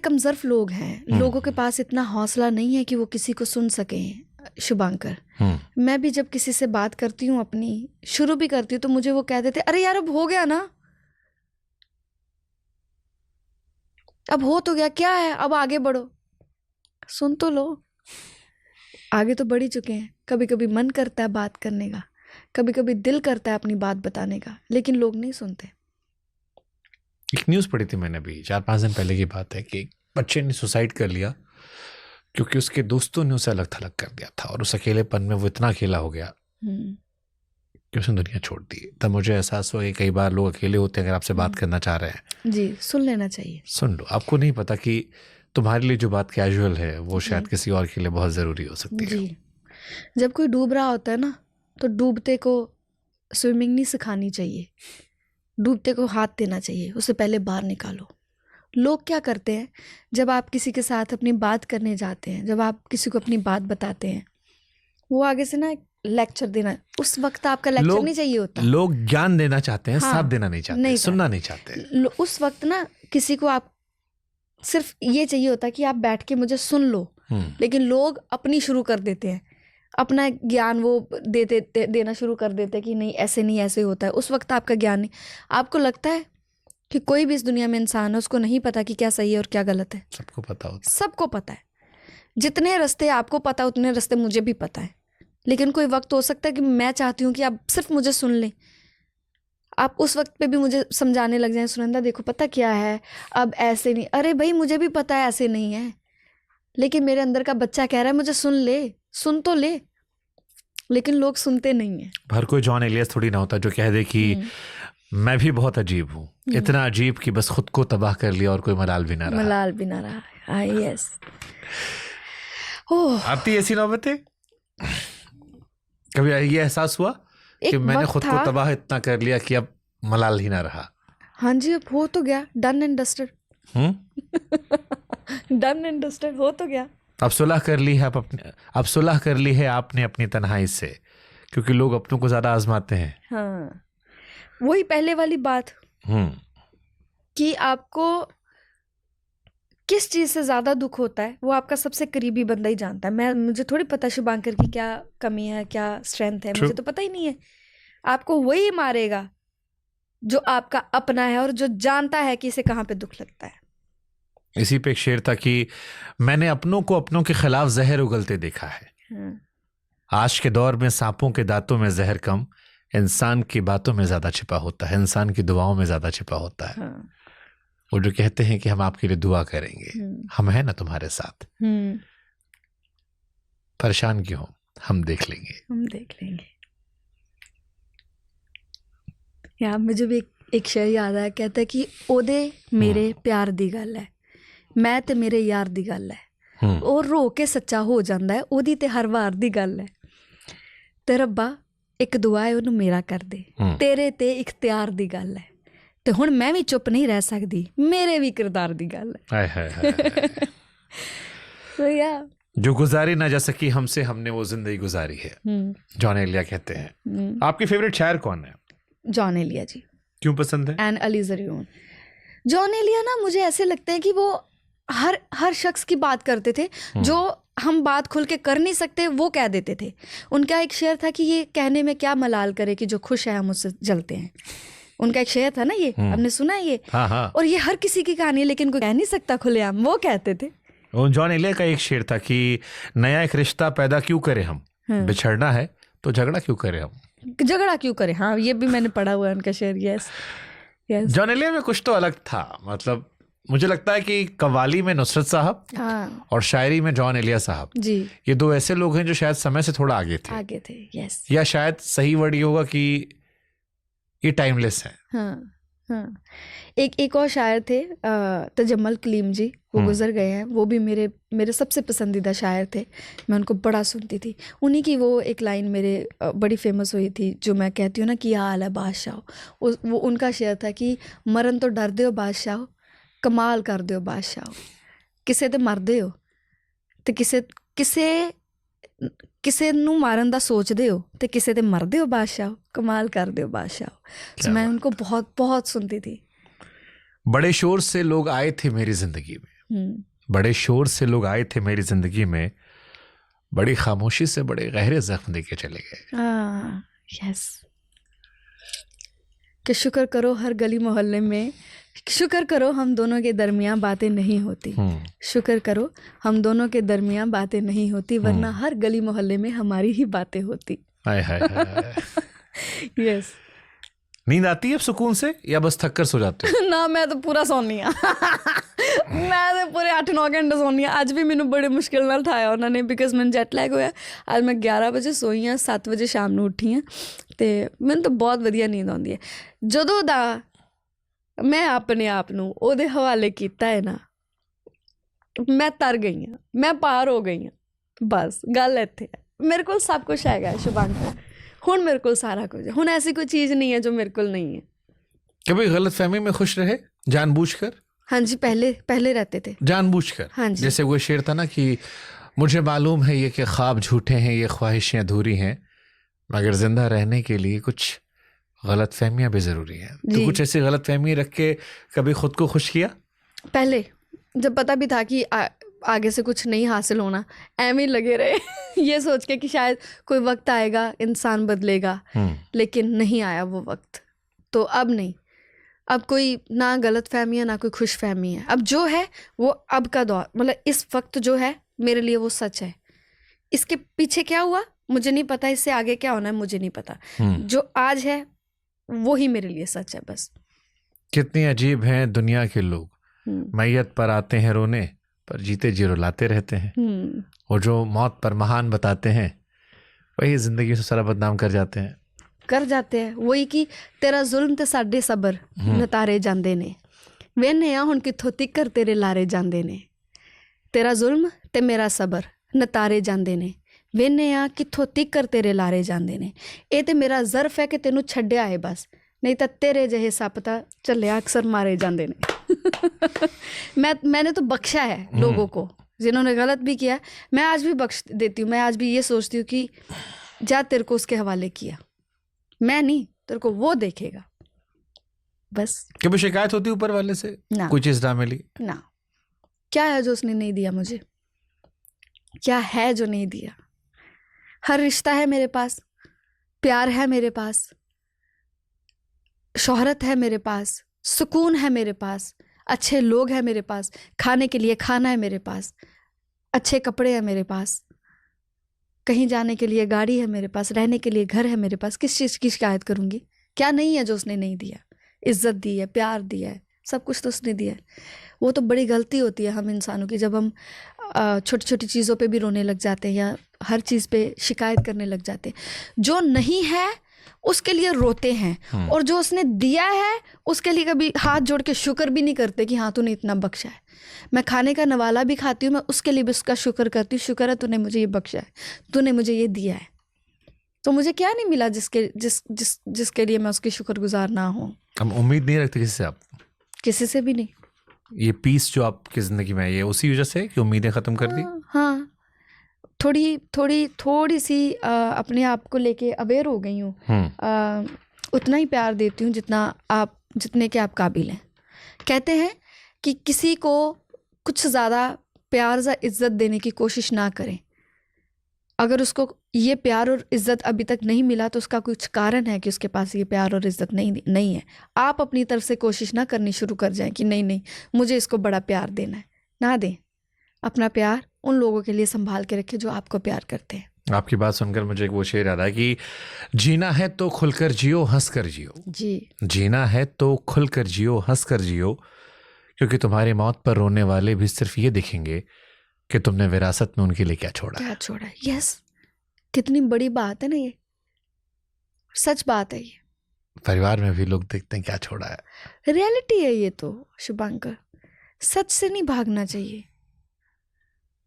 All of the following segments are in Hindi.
कमजोर लोग हैं, लोगों के पास इतना हौसला नहीं है कि वो किसी को सुन सकें। शुभांकर, मैं भी जब किसी से बात करती हूँ, अपनी शुरू भी करती हूँ, तो मुझे वो कह देते अरे यार अब हो गया ना, अब हो तो गया, क्या है, अब आगे बढ़ो। सुन तो लो, आगे तो बढ़ ही चुके हैं। कभी कभी मन करता है बात करने का, कभी कभी दिल करता है अपनी बात बताने का, लेकिन लोग नहीं सुनते। एक न्यूज़ पढ़ी थी मैंने भी, 4-5 दिन पहले की बात है, कि बच्चे ने सुसाइड कर लिया क्योंकि उसके दोस्तों ने उसे अलग थलग कर दिया था, और उस अकेलेपन में वो इतना अकेला हो गया कि उसने दुनिया छोड़ दी। तब मुझे एहसास हुआ कि कई बार लोग अकेले होते हैं, अगर आपसे बात करना चाह रहे हैं जी, सुन लेना चाहिए। सुन लो। आपको नहीं पता कि तुम्हारे लिए जो बात कैजुअल है वो शायद किसी और के लिए बहुत ज़रूरी हो सकती है। जी, जब कोई डूब रहा होता है ना, तो डूबते को स्विमिंग नहीं सिखानी चाहिए, डूबते को हाथ देना चाहिए, उससे पहले बाहर निकालो। लोग क्या करते हैं, जब आप किसी के साथ अपनी बात करने जाते हैं, जब आप किसी को अपनी बात बताते हैं, वो आगे से ना लेक्चर देना, उस वक्त आपका लेक्चर नहीं चाहिए होता। लोग ज्ञान देना चाहते हैं, हाँ, साथ देना नहीं चाहते, सुनना नहीं चाहते। उस वक्त ना किसी को आप सिर्फ ये चाहिए होता कि आप बैठ के मुझे सुन लो, लेकिन लोग अपनी शुरू कर देते हैं, अपना ज्ञान वो देना शुरू कर देते हैं कि नहीं ऐसे नहीं, ऐसे होता है। उस वक्त आपका ज्ञान नहीं, आपको लगता है कि कोई भी इस दुनिया में इंसान है, उसको नहीं पता कि क्या सही है और क्या गलत है। सबको पता होता है, सबको पता है। जितने रास्ते आपको पता उतने रास्ते मुझे भी पता है, लेकिन कोई वक्त हो सकता है कि मैं चाहती हूँ कि आप सिर्फ मुझे सुन लें। आप उस वक्त पे भी मुझे समझाने लग जाएं, सुनंदा देखो पता क्या है, अब ऐसे नहीं। अरे भाई मुझे भी पता है ऐसे नहीं है, लेकिन मेरे अंदर का बच्चा कह रहा है मुझे सुन ले, सुन तो ले, लेकिन लोग सुनते नहीं है। हर कोई जॉन एलियस थोड़ी ना होता जो कह दे कि मैं भी बहुत अजीब हूँ, इतना अजीब कि बस खुद को तबाह कर लिया और कोई मलाल भी ना रहा। मलाल भी ना रहा। यस। ओह, आती ऐसी नौबतें? कभी ये एहसास हुआ कि मैंने खुद को तबाह इतना कर लिया कि अब मलाल ही ना रहा? हाँ जी, अब हो तो गया, done and dusted. Done and dusted, हो तो गया। अब सुलह कर ली है अब सुलह कर ली है आपने अपनी तन्हाई से, क्योंकि लोग अपनों को ज्यादा आजमाते हैं। हाँ, वही पहले वाली बात कि आपको किस चीज से ज्यादा दुख होता है, वो आपका सबसे करीबी बंदा ही जानता है। मुझे थोड़ी पता शुभांकर की क्या कमी है, क्या स्ट्रेंथ है, मुझे तो पता ही नहीं है। आपको वही मारेगा जो आपका अपना है और जो जानता है कि इसे कहाँ पे दुख लगता है। इसी पे एक शेर था कि मैंने अपनों को अपनों के खिलाफ जहर उगलते देखा है। आज के दौर में सांपों के दांतों में जहर कम, इंसान की बातों में ज्यादा छिपा होता है, इंसान की दुआओं में ज्यादा छिपा होता है। वो जो कहते हैं कि हम आपके लिए दुआ करेंगे, हम हैं ना तुम्हारे साथ, परेशान क्यों, हम देख लेंगे, हम देख लेंगे। यार मुझे भी एक शेर याद आया, कहता है कि ओदे मेरे प्यार दी गल है, मैं ते मेरे यार दी गल है, और रो के सच्चा हो जांदा है, ओदी ते हर वार दी गल है, ते रब्बा एक दुआ है ओनू मेरा कर दे, तेरे ते इख्तियार दी गल है, ते हुण मैं भी चुप नहीं रह सकदी, मेरे भी किरदार दी गल है। तो यार जो गुजारी ना जा सकी हमसे, हमने वो जिंदगी गुजारी है, जॉन एलिया कहते हैं। आपकी फेवरेट शायर कौन है? जॉन एलिया जी। क्यों पसंद है? एंड अली ज़रियोन। जॉन एलिया ना मुझे ऐसे लगता है कि वो हर शख्स की बात करते थे, जो हम बात खुल के कर नहीं सकते वो कह देते थे। उनका एक शेर था कि ये कहने में क्या मलाल करे कि जो खुश है हम उससे जलते हैं। उनका एक शेर था ना, ये आपने सुना है ये? हाँ। और ये हर किसी की कहानी है, लेकिन कोई कह नहीं सकता खुलेआम, वो कहते थे। जॉन एलिया का एक शेर था कि नया एक रिश्ता पैदा क्यों करें हम, बिछड़ना है तो झगड़ा क्यों करें हम, झगड़ा क्यों करें। हाँ, ये भी मैंने पढ़ा हुआ है उनका शेर। यस। जॉन एलिया में कुछ तो अलग था, मतलब मुझे लगता है कि कव्वाली में नुसरत साहब और शायरी में जॉन एलिया साहब जी, ये दो ऐसे लोग हैं जो शायद समय से थोड़ा आगे थे। यस। या शायद सही वर्ड ये होगा कि ये टाइमलेस है। हाँ। एक और शायर थे तजम्मल कलीम जी, वो गुजर गए हैं। वो भी मेरे सबसे पसंदीदा शायर थे, मैं उनको बड़ा सुनती थी। उन्हीं की वो एक लाइन मेरे बड़ी फेमस हुई थी, जो मैं कहती हूँ ना कि या हाल है बादशाह। वो उनका शेर था कि मरन तो डरदे हो बादशाह, कमाल कर दो बादशाह, किसे ते मरदे हो ते किसे नू मारन दा सोचदे हो ते किसे ते मरदे हो बादशाह, कमाल कर दो बादशाह। मैं उनको बहुत बहुत सुनती थी। बड़े शोर से लोग आए थे मेरी जिंदगी में, बड़े शोर से लोग आए थे मेरी जिंदगी में, बड़ी खामोशी से बड़े गहरे जख्म देके चले गए। यस, कि शुक्र करो हर गली मोहल्ले में, शुक्र करो हम दोनों के दरमियान बातें नहीं होती, शुक्र करो हम दोनों के दरमियान बातें नहीं होती, वरना हर गली मोहल्ले में हमारी ही बातें होती। हाय हाय हाय। यस। नींद आती है अब सुकून से या बस थक कर सो जाते हो? ना, मैं तो पूरा सोनी हाँ। मैं तो पूरे 8-9 घंटे सोनी हाँ। अज भी मैंने बड़े मुश्किल नाल उठाया उन्होंने, बिकॉज मैंने जैट लैग होया। आज मैं 11 बजे सोई हाँ, 7 बजे शाम ਨੂੰ उठी हाँ, तो मैंने तो बहुत वधिया नींद आती है। जदों दा मैं अपने आप नूं ओहदे हवाले कीता है ना, मैं तर गई हाँ, मैं पार हो गई हाँ। बस गल इत्थे है, मेरे को सब कुछ हैगा शुभांकर, हुण मेरे को सारा कुछ है, हुण ऐसी कोई चीज़ नहीं है जो मेरे को नहीं है। कभी गलतफहमी में खुश रहे जानबूझकर? हाँ जी, पहले रहते थे जानबूझकर। हाँ जी। जैसे वो शेर था ना कि मुझे मालूम है ये कि ख्वाब झूठे हैं, ये ख्वाहिशें अधूरी हैं, मगर जिंदा रहने के लिए कुछ गलतफहमियां भी जरूरी हैं। तो कुछ ऐसी गलतफहमी रख के कभी खुद को खुश किया? पहले जब पता भी था कि आगे से कुछ नहीं हासिल होना, एम ही लगे रहे ये सोच के कि शायद कोई वक्त आएगा इंसान बदलेगा, लेकिन नहीं आया वो वक्त। तो अब नहीं, अब कोई ना गलत फहमी है ना कोई खुश फहमी है। अब जो है वो अब का दौर, मतलब इस वक्त जो है मेरे लिए वो सच है। इसके पीछे क्या हुआ मुझे नहीं पता, इससे आगे क्या होना है मुझे नहीं पता। जो आज है वो ही मेरे लिए सच है बस। कितनी अजीब हैं दुनिया के लोग, मैयत पर आते हैं रोने, पर जीते जी रुलाते रहते हैं। और जो मौत पर महान बताते हैं वही जिंदगी से सारा बदनाम कर जाते हैं। वही कि तेरा जुल्म ते साडे सबर नतारे जांदे ने, वेने आ हुण कित्थों तिक्कर तेरे लारे जांदे ने। तेरा जुल्म ते मेरा सबर नतारे जांदे ने, वेने आ कित्थों तिक्कर तेरे लारे जांदे ने। ये ते मेरा ज़र्फ है कि तेनू छड्डिया है बस, नहीं तो तेरे जहे सप तां झल्लिया अक्सर मारे जांदे ने। मैंने तो बख्शा है लोगों को, जिन्होंने गलत भी किया मैं आज भी बख्श देती हूँ। मैं आज भी ये सोचती हूँ कि जा तेरे को उसके हवाले किया, मैं नहीं, तेरे को वो देखेगा बस। कभी शिकायत होती ऊपर वाले से ना, कोई चीज ना मिली? ना। क्या है जो उसने नहीं दिया मुझे, क्या है जो नहीं दिया? हर रिश्ता है मेरे पास, प्यार है मेरे पास, शोहरत है मेरे पास, सुकून है मेरे पास, अच्छे लोग हैं मेरे पास, खाने के लिए खाना है मेरे पास, अच्छे कपड़े हैं मेरे पास, कहीं जाने के लिए गाड़ी है मेरे पास, रहने के लिए घर है मेरे पास। किस चीज़ की शिकायत करूँगी? क्या नहीं है जो उसने नहीं दिया? इज्जत दी है, प्यार दिया है, सब कुछ तो उसने दिया है। वो तो बड़ी गलती होती है हम इंसानों की, जब हम छोटी छोटी चीज़ों पे भी रोने लग जाते हैं या हर चीज़ पे शिकायत करने लग जाते हैं। जो नहीं है उसके लिए रोते हैं, और जो उसने दिया है उसके लिए कभी हाथ जोड़ के शुक्र भी नहीं करते कि हाँ तूने इतना बख्शा है। मैं खाने का नवाला भी खाती हूँ, मैं उसके लिए भी उसका शुक्र करती हूँ, शुक्र है तूने मुझे ये बख्शा है, तूने मुझे ये दिया है। तो मुझे क्या नहीं मिला जिसके लिए मैं उसकी शुक्रगुजार ना हूँ। हम उम्मीद नहीं रखते किसी से, आप किसी से भी नहीं। ये पीस जो आपकी जिंदगी में है ये उसी वजह से कि उम्मीदें खत्म कर दी? हाँ, थोड़ी सी अपने आप को लेके अवेयर हो गई हूँ। उतना ही प्यार देती हूँ जितने के आप काबिल हैं। कहते हैं कि किसी को कुछ ज़्यादा प्यार या इज्जत देने की कोशिश ना करें। अगर उसको ये प्यार और इज्जत अभी तक नहीं मिला तो उसका कुछ कारण है कि उसके पास ये प्यार और इज्जत नहीं है। आप अपनी तरफ से कोशिश ना करनी शुरू कर जाएं कि नहीं मुझे इसको बड़ा प्यार देना है। ना दें, अपना प्यार उन लोगों के लिए संभाल के रखें जो आपको प्यार करते हैं। आपकी बात सुनकर मुझे एक वो शेर याद आया कि जीना है तो खुलकर जियो, हंस कर जियो। जी, जीना है तो खुलकर जियो, हंस कर जियो, क्योंकि तुम्हारी मौत पर रोने वाले भी सिर्फ ये देखेंगे कि तुमने विरासत में उनके लिए क्या छोड़ा है। यस, कितनी बड़ी बात है ना, ये सच बात है। ये परिवार में भी लोग देखते हैं क्या छोड़ा है। रियलिटी है ये तो शुभांकर, सच से नहीं भागना चाहिए।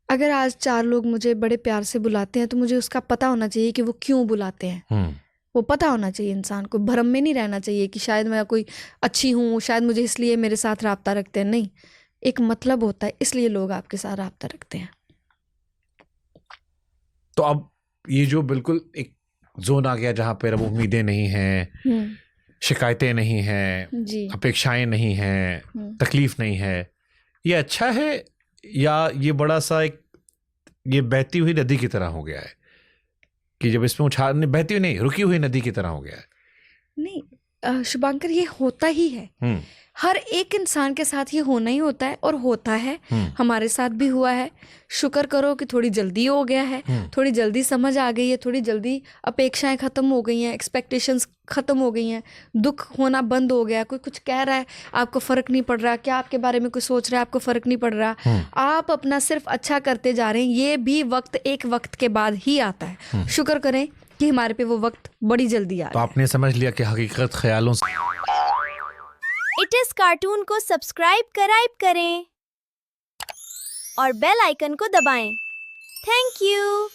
अगर आज 4 लोग मुझे बड़े प्यार से बुलाते हैं तो मुझे उसका पता होना चाहिए कि वो क्यों बुलाते हैं। वो पता होना चाहिए इंसान को, भ्रम में नहीं रहना चाहिए कि शायद मैं कोई अच्छी हूँ, शायद मुझे इसलिए मेरे साथ राब्ता रखते हैं। नहीं, एक मतलब होता है, इसलिए लोग आपके साथ राब्ता रखते हैं। तो अब ये जो बिल्कुल एक जोन आ गया जहाँ पर अब उम्मीदें नहीं हैं, शिकायतें नहीं हैं, अपेक्षाएं नहीं हैं, तकलीफ नहीं है, ये अच्छा है या ये बड़ा सा एक ये बहती हुई नदी की तरह हो गया है कि जब इसमें उछाल नहीं, बहती हुई नहीं, रुकी हुई नदी की तरह हो गया है? नहीं शुभांकर, ये होता ही है, हर एक इंसान के साथ ये होना ही होता है और होता है। हमारे साथ भी हुआ है। शुक्र करो कि थोड़ी जल्दी हो गया है, थोड़ी जल्दी समझ आ गई है, थोड़ी जल्दी अपेक्षाएं खत्म हो गई हैं, एक्सपेक्टेशंस खत्म हो गई हैं, दुख होना बंद हो गया। कोई कुछ कह रहा है, आपको फर्क नहीं पड़ रहा, क्या आपके बारे में कोई सोच रहा है, आपको फर्क नहीं पड़ रहा, आप अपना सिर्फ अच्छा करते जा रहे हैं। ये भी वक्त एक वक्त के बाद ही आता है। शुक्र करें कि हमारे पे वो वक्त बड़ी जल्दी आ तो रहा है। आपने समझ लिया कि हकीकत ख्यालों से। इट इज कार्टून को सब्सक्राइब करें और बेल आइकन को दबाएं। Thank you.